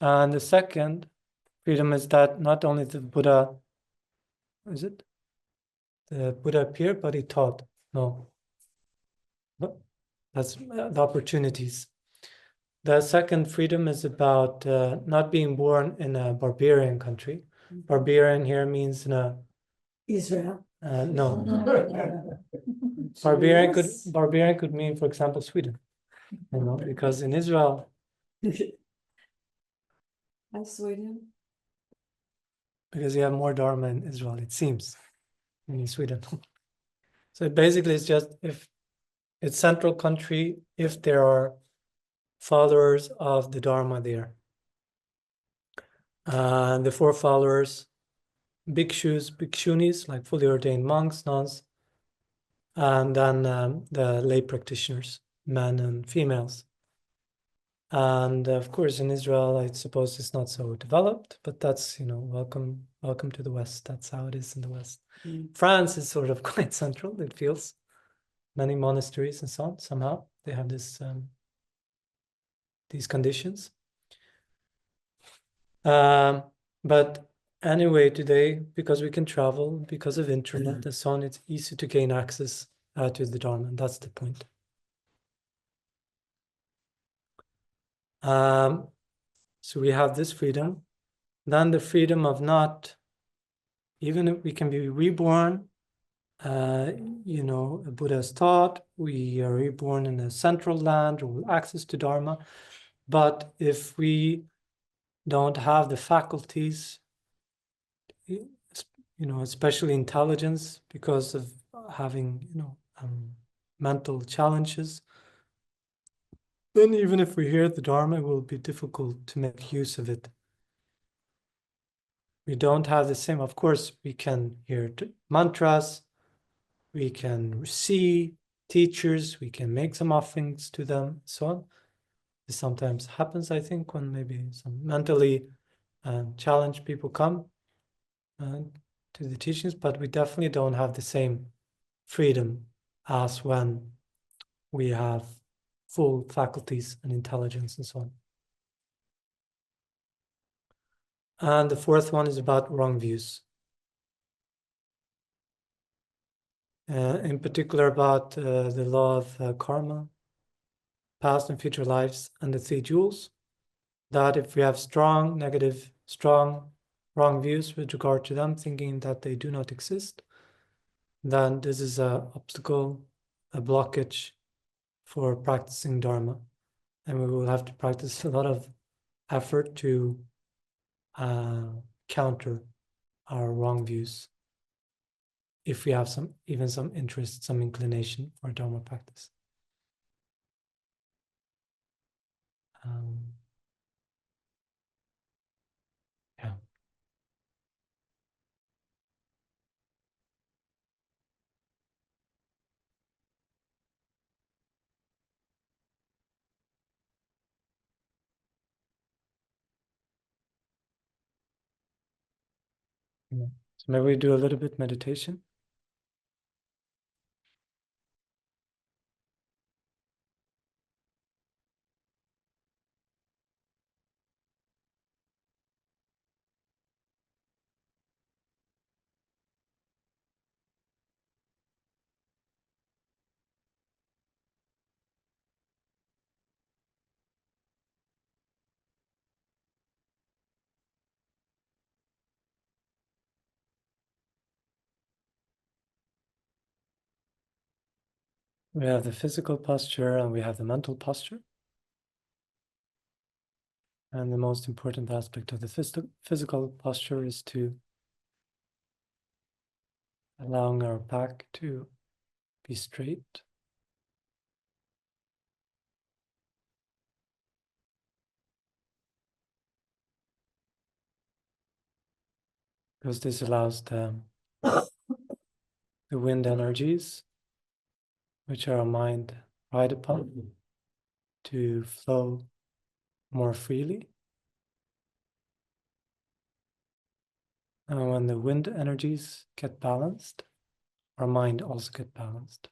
And the second freedom is that not only the Buddha appeared, but he taught. No, but that's the opportunities. The second freedom is about not being born in a barbarian country. Barbarian here means in a Israel. no. Yes. Barbarian could mean, for example, Sweden. Because in Israel, Hi, Sweden. because you have more Dharma in Israel, it seems, than in Sweden. So basically, it's just if it's central country, if there are followers of the Dharma there. The four followers, bhikshus, bhikshunis, like fully ordained monks, nuns, and then the lay practitioners, men and females. And of course, in Israel, I suppose it's not so developed, but that's, welcome to the West. That's how it is in the West. France is sort of quite central, it feels. Many monasteries and so on, somehow they have this these conditions. But anyway, today, because we can travel, because of internet and so on, it's easy to gain access to the Dharma, and that's the point. So we have this freedom. Then the freedom of not, even if we can be reborn, a Buddha has taught, we are reborn in a central land or with access to Dharma. But if we don't have the faculties, especially intelligence, because of having, mental challenges, then even if we hear the Dharma, it will be difficult to make use of it. We don't have the same, of course, we can hear mantras, we can see teachers, we can make some offerings to them, so on. This sometimes happens, I think, when maybe some mentally challenged people come to the teachings, but we definitely don't have the same freedom as when we have full faculties and intelligence and so on. And the fourth one is about wrong views. In particular about the law of karma, past and future lives, and the three jewels, that if we have strong wrong views with regard to them, thinking that they do not exist, then this is an obstacle, a blockage for practicing Dharma. And we will have to practice a lot of effort to counter our wrong views, if we have some interest, some inclination for Dharma practice. Yeah. So maybe we do a little bit meditation. We have the physical posture and we have the mental posture. And the most important aspect of the physical posture is to allowing our back to be straight. Because this allows the wind energies, which our mind ride upon, to flow more freely. And when the wind energies get balanced, our mind also gets balanced.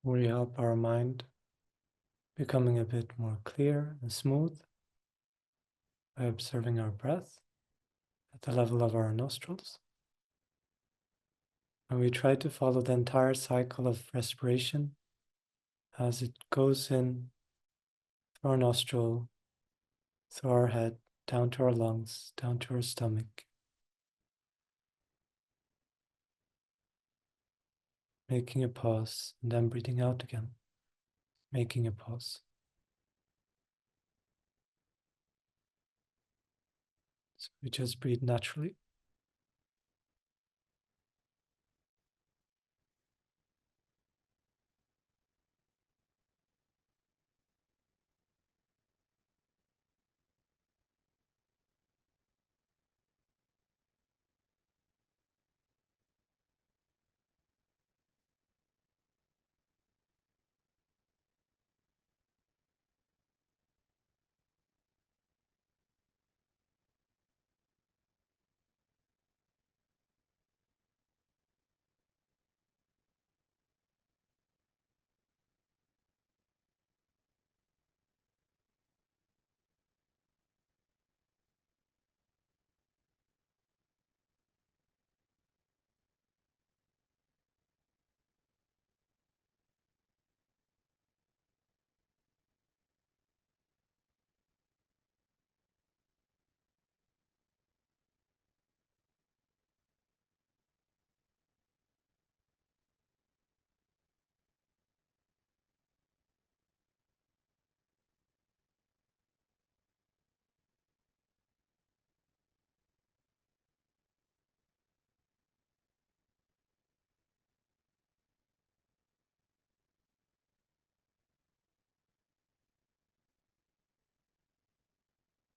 We help our mind becoming a bit more clear and smooth by observing our breath at the level of our nostrils. And we try to follow the entire cycle of respiration as it goes in through our nostril, through our head, down to our lungs, down to our stomach. Making a pause and then breathing out again. Making a pause. So we just breathe naturally.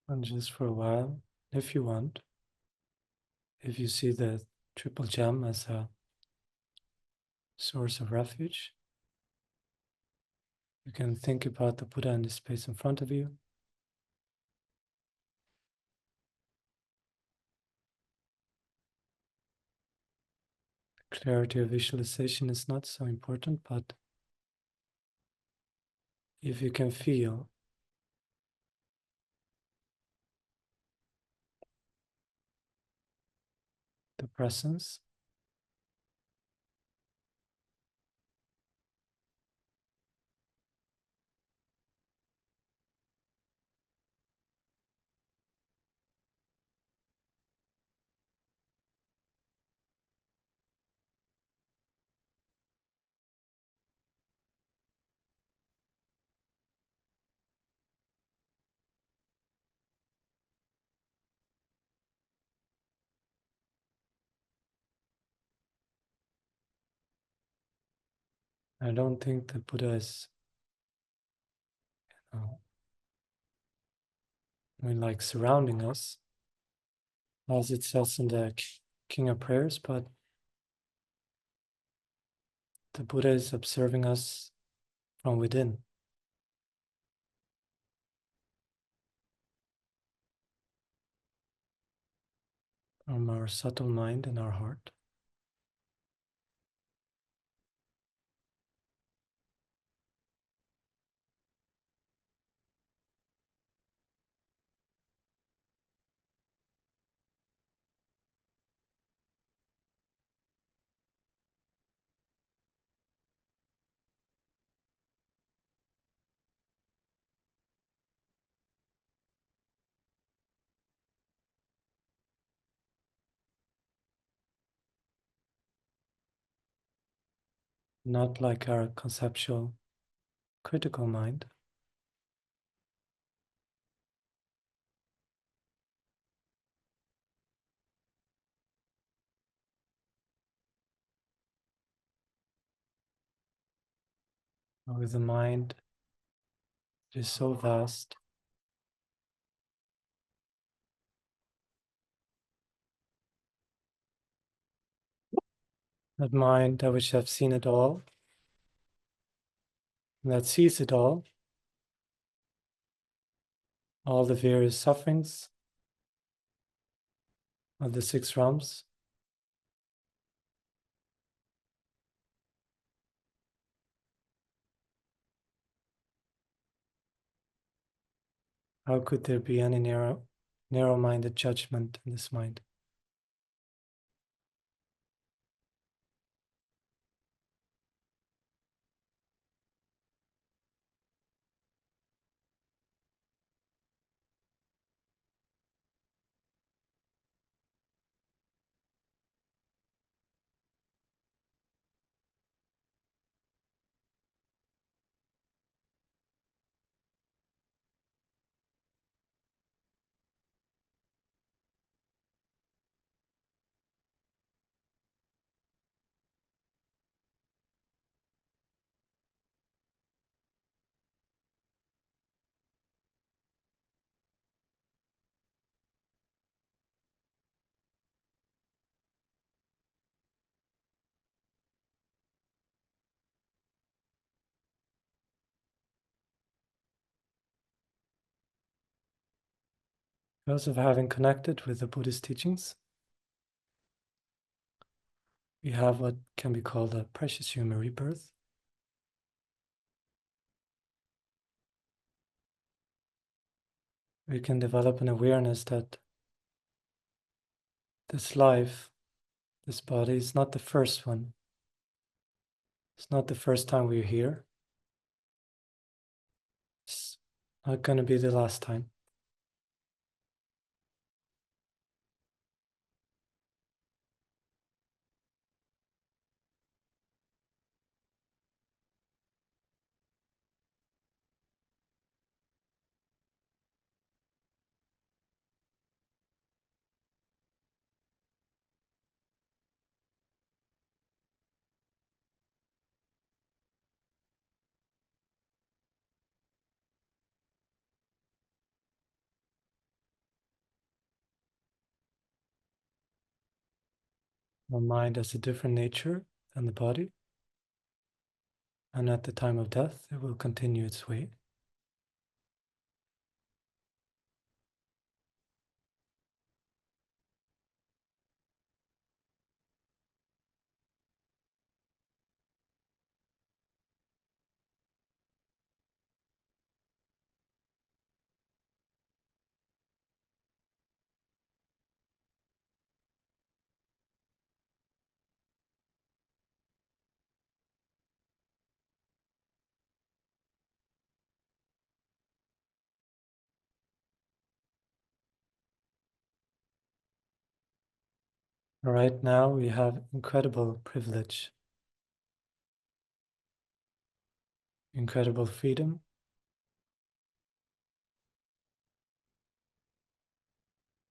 And just for a while, if you want, if you see the triple gem as a source of refuge, you can think about the Buddha in the space in front of you. Clarity of visualization is not so important, but if you can feel the presence, I don't think the Buddha is, like surrounding us, as it says in the King of Prayers, but the Buddha is observing us from within. From our subtle mind and our heart. Not like our conceptual, critical mind. With a mind that is so vast, that mind that which have seen it all, and that sees it all the various sufferings of the six realms, how could there be any narrow-minded judgment in this mind? Because of having connected with the Buddhist teachings, we have what can be called a precious human rebirth. We can develop an awareness that this life, this body, is not the first one. It's not the first time we're here. It's not going to be the last time. Our mind has a different nature than the body, and at the time of death, it will continue its way. Right now, we have incredible privilege, incredible freedom,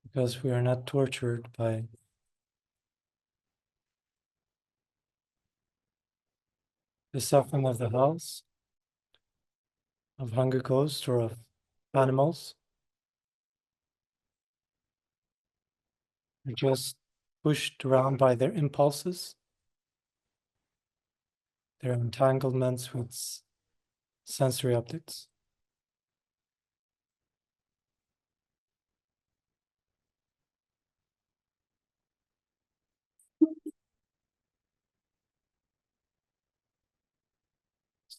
because we are not tortured by the suffering of the house, of hunger ghosts, or of animals. They're just pushed around by their impulses, their entanglements with sensory objects.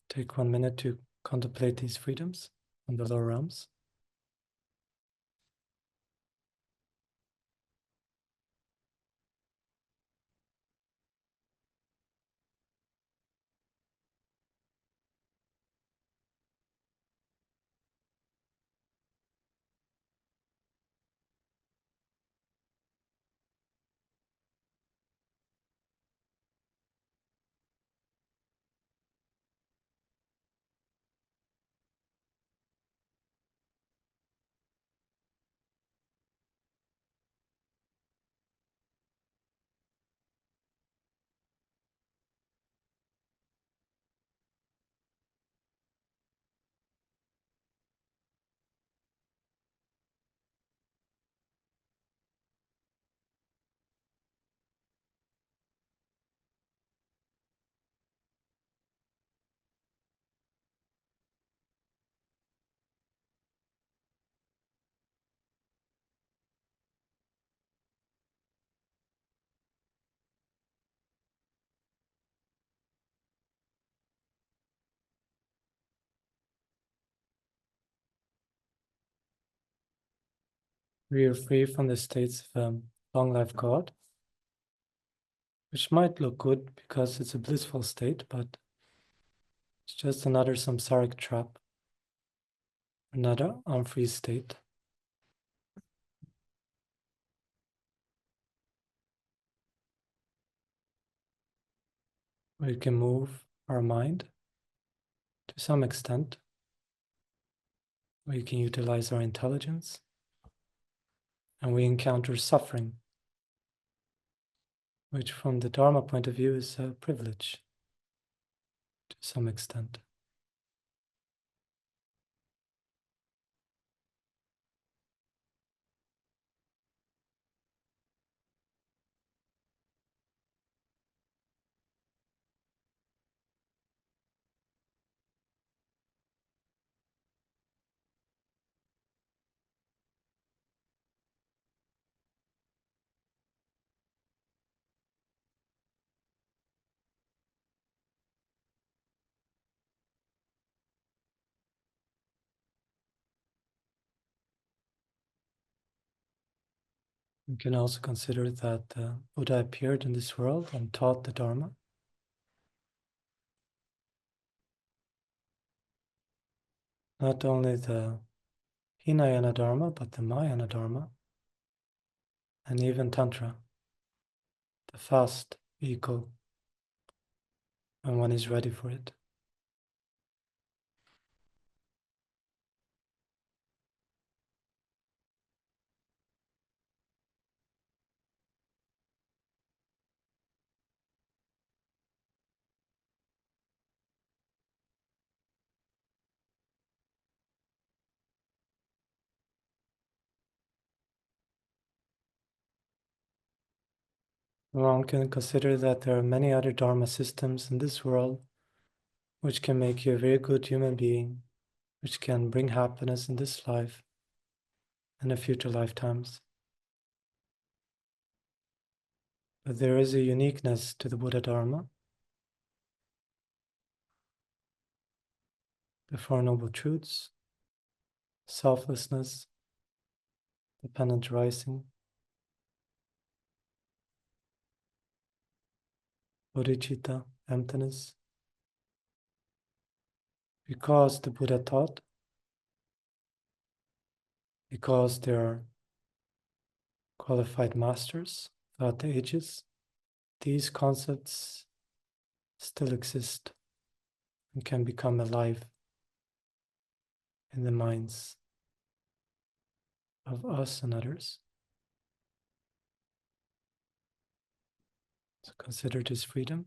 Take 1 minute to contemplate these freedoms in the lower realms. We are free from the states of long life God, which might look good because it's a blissful state, but it's just another samsaric trap, another unfree state. We can move our mind to some extent. We can utilize our intelligence, and we encounter suffering, which from the Dharma point of view is a privilege to some extent. We can also consider that Buddha appeared in this world and taught the Dharma. Not only the Hinayana Dharma, but the Mahayana Dharma, and even Tantra, the fast vehicle, when one is ready for it. One can consider that there are many other Dharma systems in this world which can make you a very good human being, which can bring happiness in this life and in future lifetimes. But there is a uniqueness to the Buddha Dharma, the Four Noble Truths, selflessness, dependent rising, bodhicitta, emptiness. Because the Buddha taught, because there are qualified masters throughout the ages, these concepts still exist and can become alive in the minds of us and others. So consider this freedom.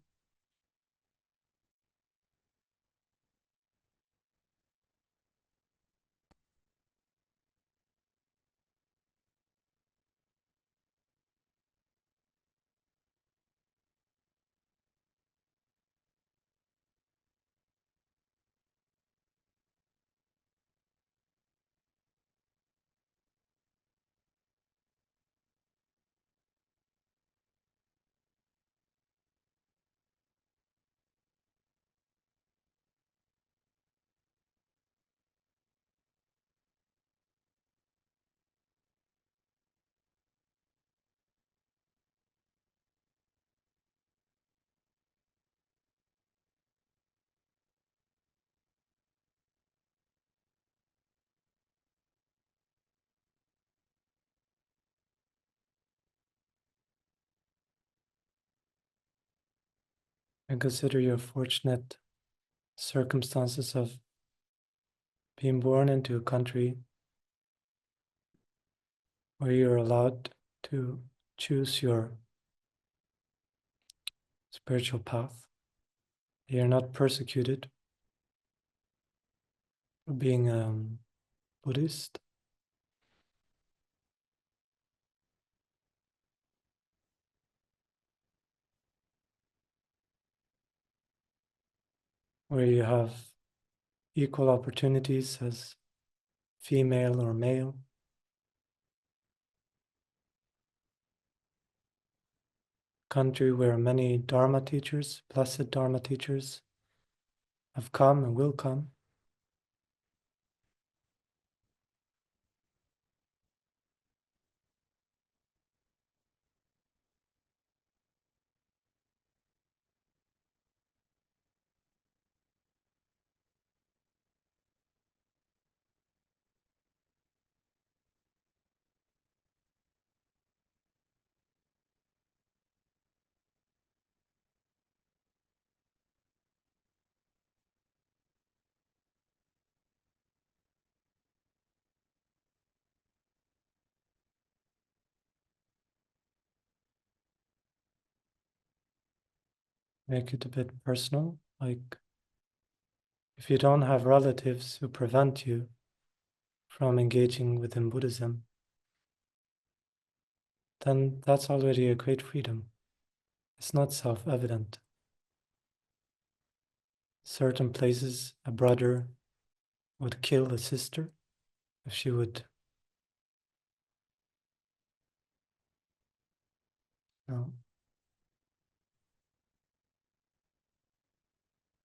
And consider your fortunate circumstances of being born into a country where you're allowed to choose your spiritual path. You're not persecuted for being a Buddhist. Where you have equal opportunities as female or male. Country where many Dharma teachers, blessed Dharma teachers, have come and will come. Make it a bit personal, like if you don't have relatives who prevent you from engaging within Buddhism, then that's already a great freedom. It's not self-evident. Certain places, a brother would kill a sister if she would,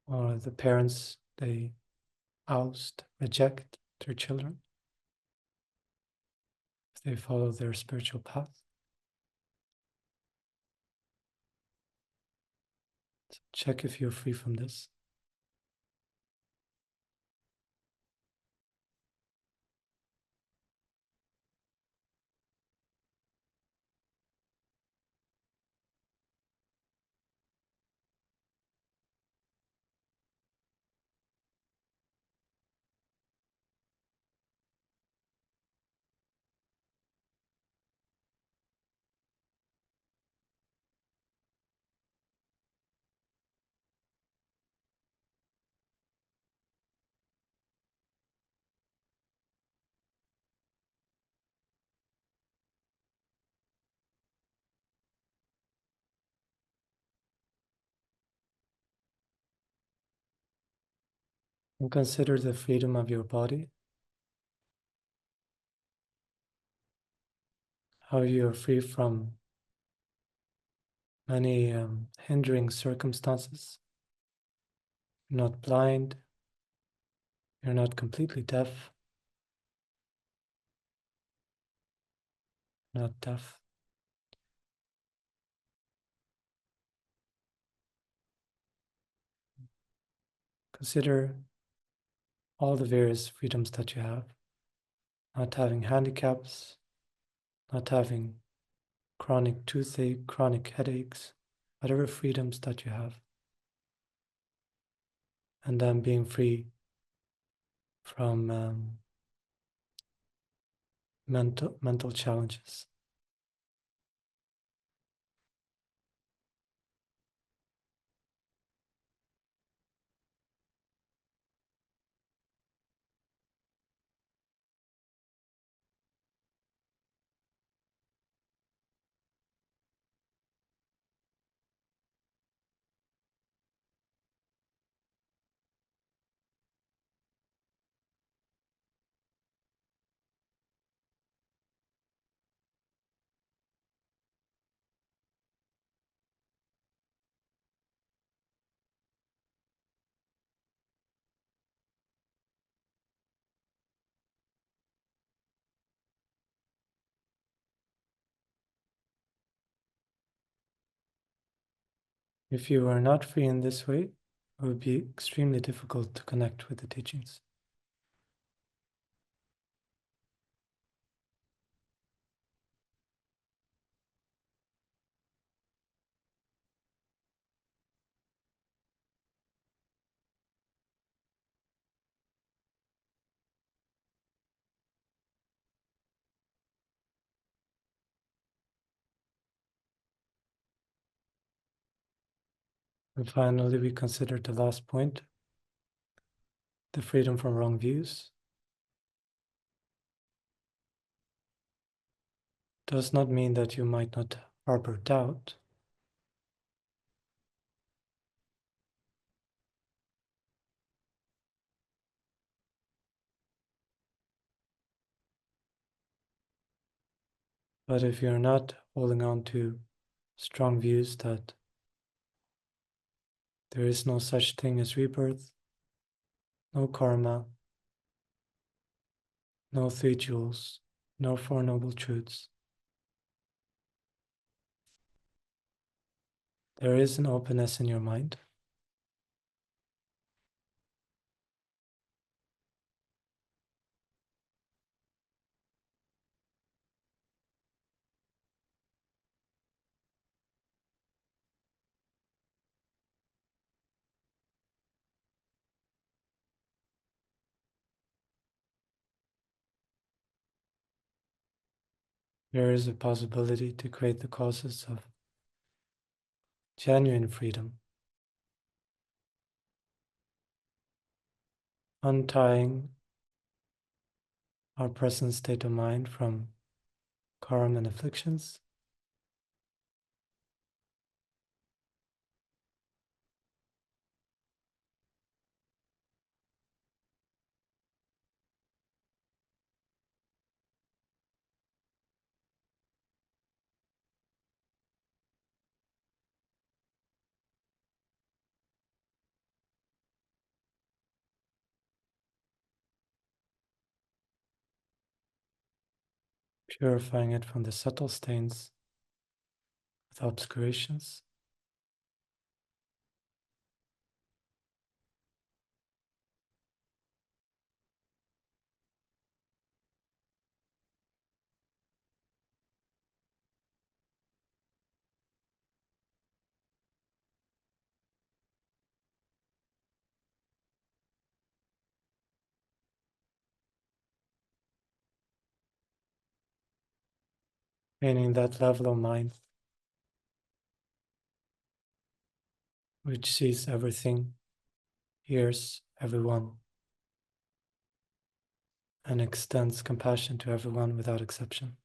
or the parents, they oust, reject their children if they follow their spiritual path. So check if you're free from this. And consider the freedom of your body, how you are free from many hindering circumstances. You're not blind, you're not completely deaf, not deaf. Consider all the various freedoms that you have. Not having handicaps, not having chronic toothache, chronic headaches, whatever freedoms that you have. And then being free from mental challenges. If you are not free in this way, it would be extremely difficult to connect with the teachings. And finally, we considered the last point, the freedom from wrong views. Does not mean that you might not harbor doubt. But if you're not holding on to strong views that there is no such thing as rebirth, no karma, no three jewels, no Four Noble Truths, there is an openness in your mind. There is a possibility to create the causes of genuine freedom, untying our present state of mind from karma and afflictions, purifying it from the subtle stains with obscurations, meaning that level of mind which sees everything, hears everyone, and extends compassion to everyone without exception.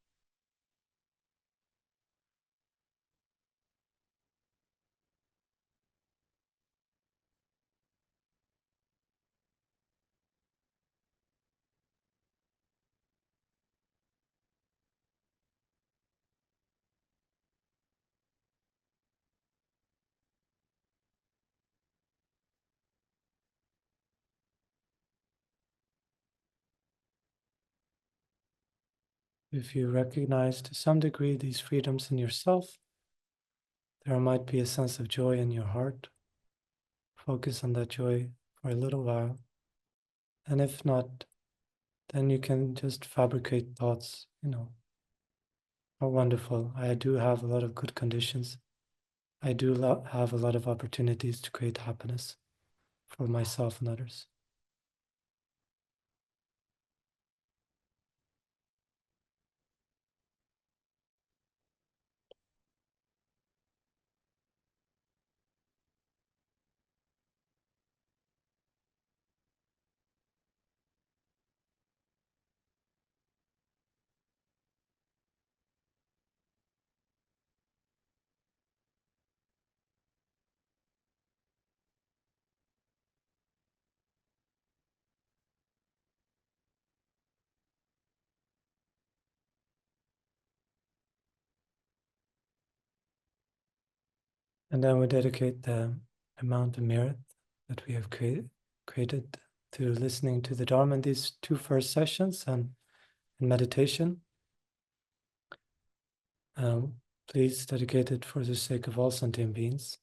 If you recognize to some degree these freedoms in yourself, there might be a sense of joy in your heart. Focus on that joy for a little while. And if not, then you can just fabricate thoughts, how wonderful. I do have a lot of good conditions. I do have a lot of opportunities to create happiness for myself and others. And then we dedicate the amount of merit that we have created to listening to the Dharma in these two first sessions and in meditation. Please dedicate it for the sake of all sentient beings.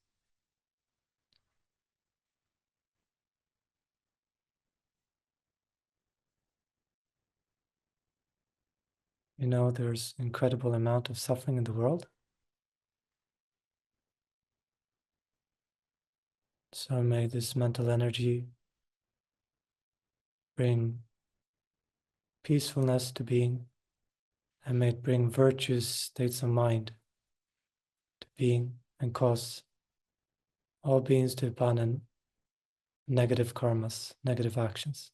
There's incredible amount of suffering in the world. So may this mental energy bring peacefulness to being, and may it bring virtuous states of mind to being and cause all beings to abandon negative karmas, negative actions.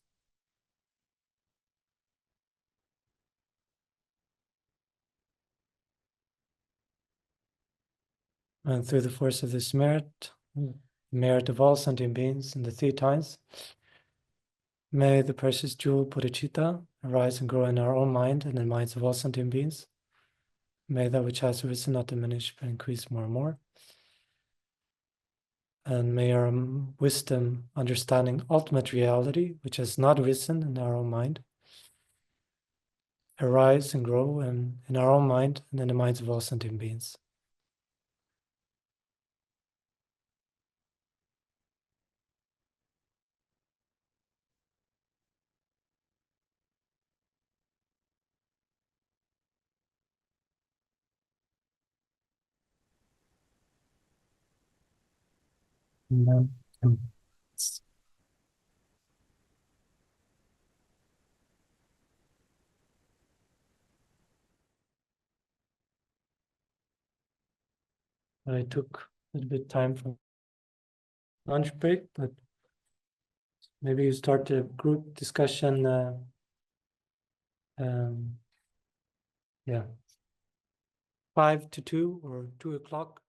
And through the force of this merit, merit of all sentient beings in the three times, may the precious jewel bodhicitta arise and grow in our own mind and in the minds of all sentient beings. May that which has arisen not diminish but increase more and more. And may our wisdom, understanding ultimate reality, which has not arisen in our own mind, arise and grow in our own mind and in the minds of all sentient beings. Amen. I took a little bit of time for lunch break, but maybe you start a group discussion. Yeah, 5 to 2 or 2 o'clock.